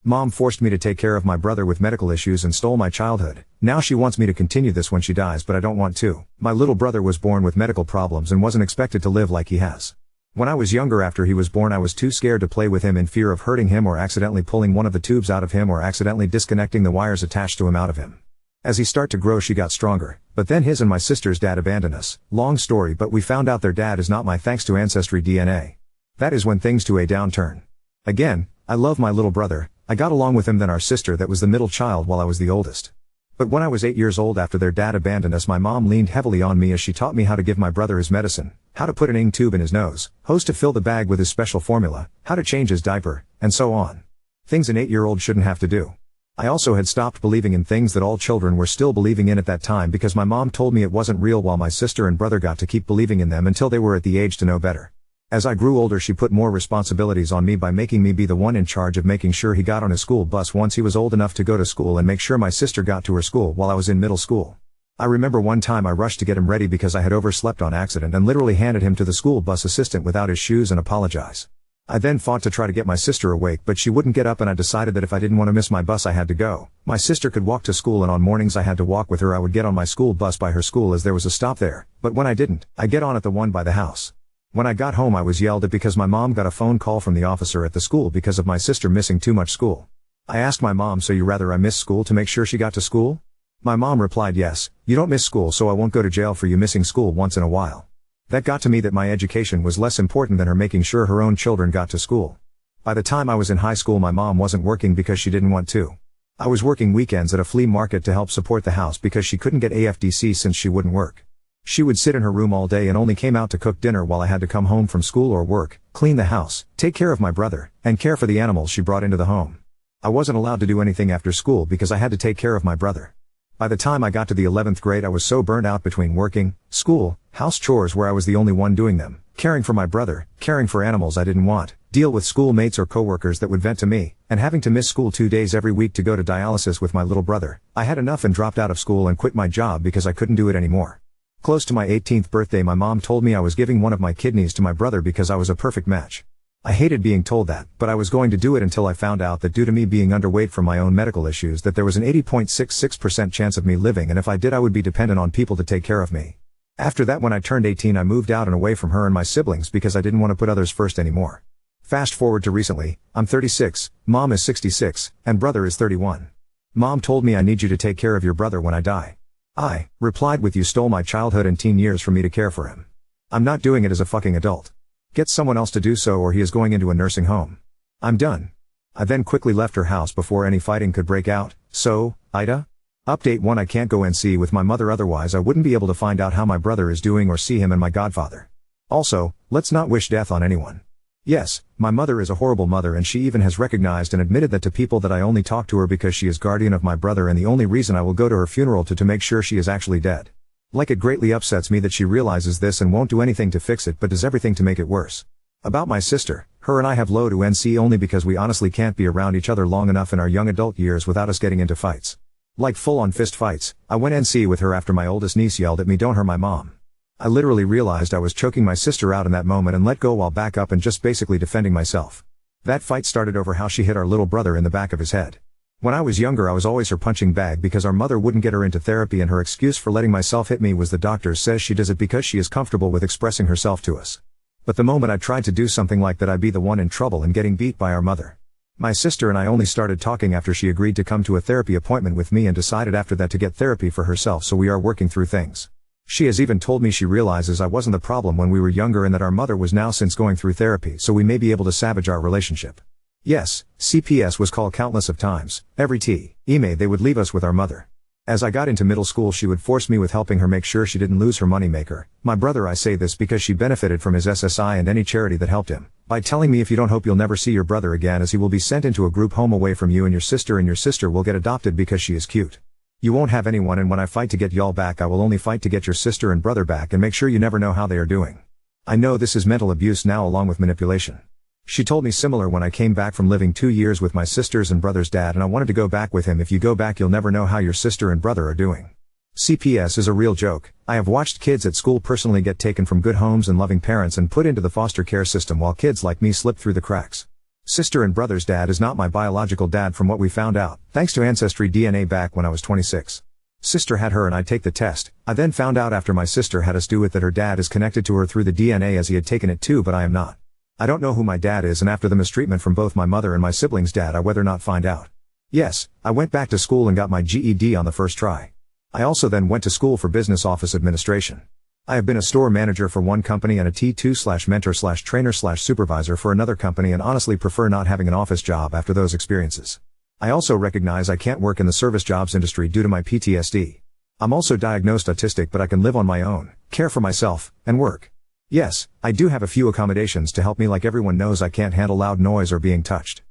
Mom forced me to take care of my brother with medical issues and stole my childhood. Now she wants me to continue this when she dies, but I don't want to. My little brother was born with medical problems and wasn't expected to live like he has. When I was younger after he was born I was too scared to play with him in fear of hurting him or accidentally pulling one of the tubes out of him or accidentally disconnecting the wires attached to him out of him. As he started to grow she got stronger, but then his and my sister's dad abandoned us. Long story, but we found out their dad is not my thanks to ancestry DNA. That is when things to a downturn. Again, I love my little brother. I got along with him than our sister that was the middle child while I was the oldest. But when I was 8 years old after their dad abandoned us, my mom leaned heavily on me as she taught me how to give my brother his medicine, how to put an ink tube in his nose, hose to fill the bag with his special formula, how to change his diaper, and so on. Things an 8-year-old shouldn't have to do. I also had stopped believing in things that all children were still believing in at that time because my mom told me it wasn't real, while my sister and brother got to keep believing in them until they were at the age to know better. As I grew older she put more responsibilities on me by making me be the one in charge of making sure he got on his school bus once he was old enough to go to school and make sure my sister got to her school while I was in middle school. I remember one time I rushed to get him ready because I had overslept on accident and literally handed him to the school bus assistant without his shoes and apologize. I then fought to try to get my sister awake, but she wouldn't get up, and I decided that if I didn't want to miss my bus I had to go. My sister could walk to school, and on mornings I had to walk with her. I would get on my school bus by her school as there was a stop there, but when I didn't, I'd get on at the one by the house. When I got home I was yelled at because my mom got a phone call from the officer at the school because of my sister missing too much school. I asked my mom, so you rather I miss school to make sure she got to school? My mom replied, yes, you don't miss school so I won't go to jail for you missing school once in a while. That got to me that my education was less important than her making sure her own children got to school. By the time I was in high school my mom wasn't working because she didn't want to. I was working weekends at a flea market to help support the house because she couldn't get AFDC since she wouldn't work. She would sit in her room all day and only came out to cook dinner while I had to come home from school or work, clean the house, take care of my brother, and care for the animals she brought into the home. I wasn't allowed to do anything after school because I had to take care of my brother. By the time I got to the 11th grade I was so burned out between working, school, house chores where I was the only one doing them, caring for my brother, caring for animals I didn't want, deal with schoolmates or coworkers that would vent to me, and having to miss school 2 days every week to go to dialysis with my little brother. I had enough and dropped out of school and quit my job because I couldn't do it anymore. Close to my 18th birthday my mom told me I was giving one of my kidneys to my brother because I was a perfect match. I hated being told that, but I was going to do it until I found out that due to me being underweight from my own medical issues that there was an 80.66% chance of me living, and if I did I would be dependent on people to take care of me. After that, when I turned 18 I moved out and away from her and my siblings because I didn't want to put others first anymore. Fast forward to recently, I'm 36, mom is 66, and brother is 31. Mom told me I need you to take care of your brother when I die. I replied with, you stole my childhood and teen years from me to care for him. I'm not doing it as a fucking adult. Get someone else to do so or he is going into a nursing home. I'm done. I then quickly left her house before any fighting could break out. So, Ida? Update 1: I can't go NC with my mother, otherwise I wouldn't be able to find out how my brother is doing or see him and my godfather. Also, let's not wish death on anyone. Yes, my mother is a horrible mother and she even has recognized and admitted that to people that I only talk to her because she is guardian of my brother and the only reason I will go to her funeral to make sure she is actually dead. Like, it greatly upsets me that she realizes this and won't do anything to fix it but does everything to make it worse. About my sister, her and I have low to NC only because we honestly can't be around each other long enough in our young adult years without us getting into fights. Like full-on fist fights. I went NC with her after my oldest niece yelled at me, "Don't hurt my mom." I literally realized I was choking my sister out in that moment and let go while back up and just basically defending myself. That fight started over how she hit our little brother in the back of his head. When I was younger I was always her punching bag because our mother wouldn't get her into therapy, and her excuse for letting myself hit me was the doctor says she does it because she is comfortable with expressing herself to us. But the moment I tried to do something like that I'd be the one in trouble and getting beat by our mother. My sister and I only started talking after she agreed to come to a therapy appointment with me and decided after that to get therapy for herself, so we are working through things. She has even told me she realizes I wasn't the problem when we were younger and that our mother was now since going through therapy, so we may be able to salvage our relationship. Yes, CPS was called countless of times. Every email they would leave us with our mother. As I got into middle school she would force me with helping her make sure she didn't lose her moneymaker. My brother, I say this because she benefited from his SSI and any charity that helped him, by telling me, if you don't, hope you'll never see your brother again, as he will be sent into a group home away from you and your sister will get adopted because she is cute. You won't have anyone, and when I fight to get y'all back I will only fight to get your sister and brother back and make sure you never know how they are doing. I know this is mental abuse now along with manipulation. She told me similar when I came back from living 2 years with my sister's and brother's dad and I wanted to go back with him. If you go back you'll never know how your sister and brother are doing. CPS is a real joke. I have watched kids at school personally get taken from good homes and loving parents and put into the foster care system while kids like me slip through the cracks. Sister and brother's dad is not my biological dad from what we found out, thanks to Ancestry DNA back when I was 26. Sister had her and I take the test. I then found out after my sister had us do it that her dad is connected to her through the DNA as he had taken it too, but I am not. I don't know who my dad is, and after the mistreatment from both my mother and my siblings' dad, I whether not find out. Yes, I went back to school and got my GED on the first try. I also then went to school for business office administration. I have been a store manager for one company and a T2/mentor/trainer/supervisor for another company, and honestly prefer not having an office job after those experiences. I also recognize I can't work in the service jobs industry due to my PTSD. I'm also diagnosed autistic, but I can live on my own, care for myself, and work. Yes, I do have a few accommodations to help me, like everyone knows I can't handle loud noise or being touched.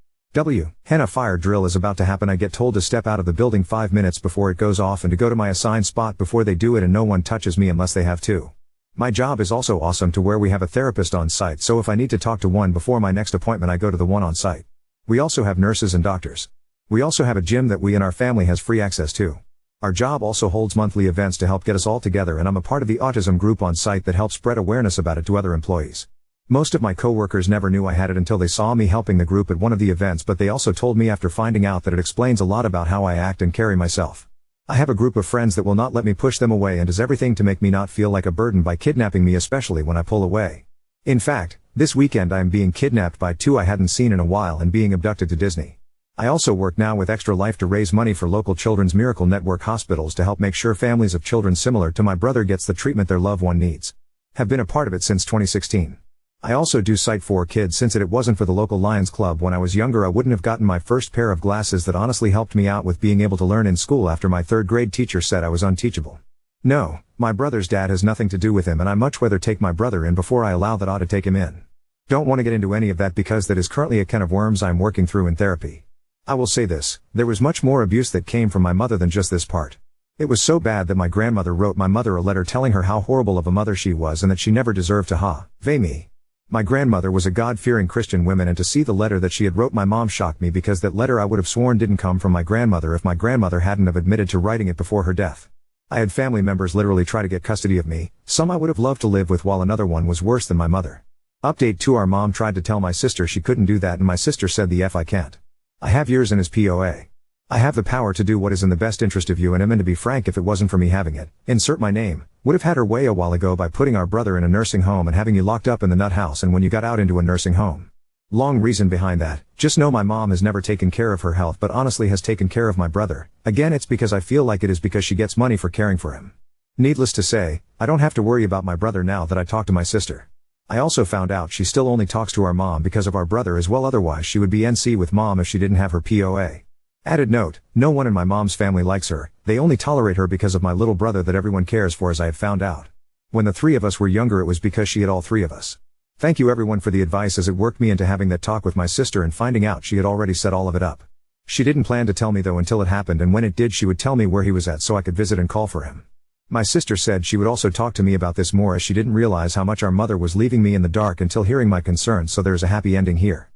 Henna fire drill is about to happen. I get told to step out of the building 5 minutes before it goes off and to go to my assigned spot before they do it, and no one touches me unless they have to. My job is also awesome to where we have a therapist on site, so if I need to talk to one before my next appointment I go to the one on site. We also have nurses and doctors. We also have a gym that we and our family has free access to. Our job also holds monthly events to help get us all together, and I'm a part of the autism group on site that helps spread awareness about it to other employees. Most of my coworkers never knew I had it until they saw me helping the group at one of the events, but they also told me after finding out that it explains a lot about how I act and carry myself. I have a group of friends that will not let me push them away and does everything to make me not feel like a burden by kidnapping me, especially when I pull away. In fact, this weekend I am being kidnapped by two I hadn't seen in a while and being abducted to Disney. I also work now with Extra Life to raise money for local Children's Miracle Network hospitals to help make sure families of children similar to my brother gets the treatment their loved one needs. Have been a part of it since 2016. I also do Sight for Kids, since it wasn't for the local Lions Club when I was younger I wouldn't have gotten my first pair of glasses that honestly helped me out with being able to learn in school after my 3rd grade teacher said I was unteachable. No, my brother's dad has nothing to do with him, and I much rather take my brother in before I allow that to take him in. Don't want to get into any of that because that is currently a can of worms I'm working through in therapy. I will say this, there was much more abuse that came from my mother than just this part. It was so bad that my grandmother wrote my mother a letter telling her how horrible of a mother she was and that she never deserved to have me. My grandmother was a God-fearing Christian woman, and to see the letter that she had wrote my mom shocked me, because that letter I would have sworn didn't come from my grandmother if my grandmother hadn't have admitted to writing it before her death. I had family members literally try to get custody of me, some I would have loved to live with, while another one was worse than my mother. Update 2: our mom tried to tell my sister she couldn't do that, and my sister said the F I can't. I have yours in his POA. I have the power to do what is in the best interest of you and him, and to be frank, if it wasn't for me having it, insert my name, would have had her way a while ago by putting our brother in a nursing home and having you locked up in the nut house and when you got out into a nursing home. Long reason behind that, just know my mom has never taken care of her health, but honestly has taken care of my brother. Again, it's because I feel like it is because she gets money for caring for him. Needless to say, I don't have to worry about my brother now that I talk to my sister. I also found out she still only talks to our mom because of our brother as well, otherwise she would be NC with mom if she didn't have her POA. Added note, no one in my mom's family likes her, they only tolerate her because of my little brother that everyone cares for, as I have found out. When the 3 of us were younger it was because she had all 3 of us. Thank you everyone for the advice, as it worked me into having that talk with my sister and finding out she had already set all of it up. She didn't plan to tell me though until it happened, and when it did she would tell me where he was at so I could visit and call for him. My sister said she would also talk to me about this more, as she didn't realize how much our mother was leaving me in the dark until hearing my concerns, so there's a happy ending here.